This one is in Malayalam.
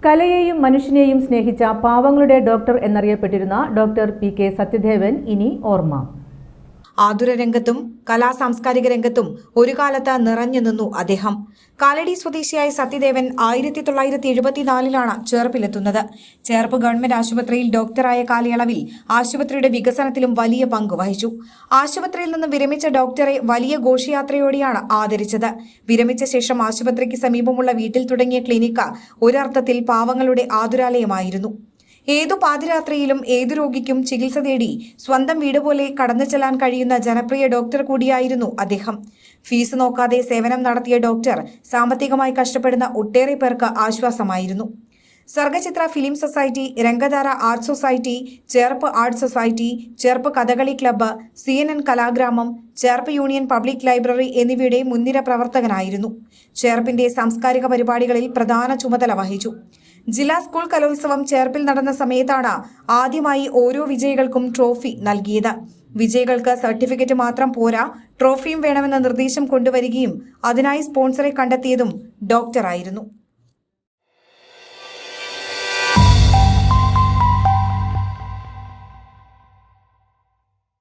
കലയെയും മനുഷ്യനെയും സ്നേഹിച്ച പാവങ്ങളുടെ ഡോക്ടർ എന്നറിയപ്പെട്ടിരുന്ന ഡോക്ടർ പി.കെ. സത്യദേവൻ ഇനി ഓർമ്മ. ആതുര രംഗത്തും കലാസാംസ്കാരിക രംഗത്തും ഒരു കാലത്ത് നിറഞ്ഞു നിന്നു അദ്ദേഹം. കാലടി സ്വദേശിയായ സത്യദേവൻ 1974 ചേർപ്പിലെത്തുന്നത്. ചേർപ്പ് ഗവൺമെന്റ് ആശുപത്രിയിൽ ഡോക്ടറായ കാലയളവിൽ ആശുപത്രിയുടെ വികസനത്തിലും വലിയ പങ്ക് വഹിച്ചു. ആശുപത്രിയിൽ നിന്നും വിരമിച്ച ഡോക്ടറെ വലിയ ഘോഷയാത്രയോടെയാണ് ആദരിച്ചത്. വിരമിച്ച ശേഷം ആശുപത്രിക്ക് സമീപമുള്ള വീട്ടിൽ തുടങ്ങിയ ക്ലിനിക്ക് ഒരർത്ഥത്തിൽ പാവങ്ങളുടെ ആതുരാലയമായിരുന്നു. ഏതു പാതിരാത്രിയിലും ഏതു രോഗിക്കും ചികിത്സ തേടി സ്വന്തം വീട് പോലെ കടന്നു ചെല്ലാൻ കഴിയുന്ന ജനപ്രിയ ഡോക്ടർ കൂടിയായിരുന്നു അദ്ദേഹം. ഫീസ് നോക്കാതെ സേവനം നടത്തിയ ഡോക്ടർ സാമ്പത്തികമായി കഷ്ടപ്പെടുന്ന ഒട്ടേറെ പേർക്ക് ആശ്വാസമായിരുന്നു. Sargachitra film society, Rangadhara art society, Cherpu art society, Cherpu Kathakali club, CNN Kalagramam, Cherpu union public library എന്നിവയുടെ മുൻനിര പ്രവർത്തകനായിരുന്നു. ചേർപ്പിന്റെ സാംസ്കാരിക പരിപാടികളിൽ പ്രധാന ചുമതല വഹിച്ചു. ജില്ലാ സ്കൂൾ കലോത്സവം ചേർപ്പിൽ നടന്ന സമയത്താണ് ആദ്യമായി ഓരോ വിജയികൾക്കും ട്രോഫി നൽകിയത്. വിജയികൾക്ക് സർട്ടിഫിക്കറ്റ് മാത്രം പോരാ, ട്രോഫിയും വേണമെന്ന നിർദ്ദേശം കൊണ്ടുവരികയും അതിനായി സ്പോൺസറെ കണ്ടെത്തിയതും ഡോക്ടറായിരുന്നു.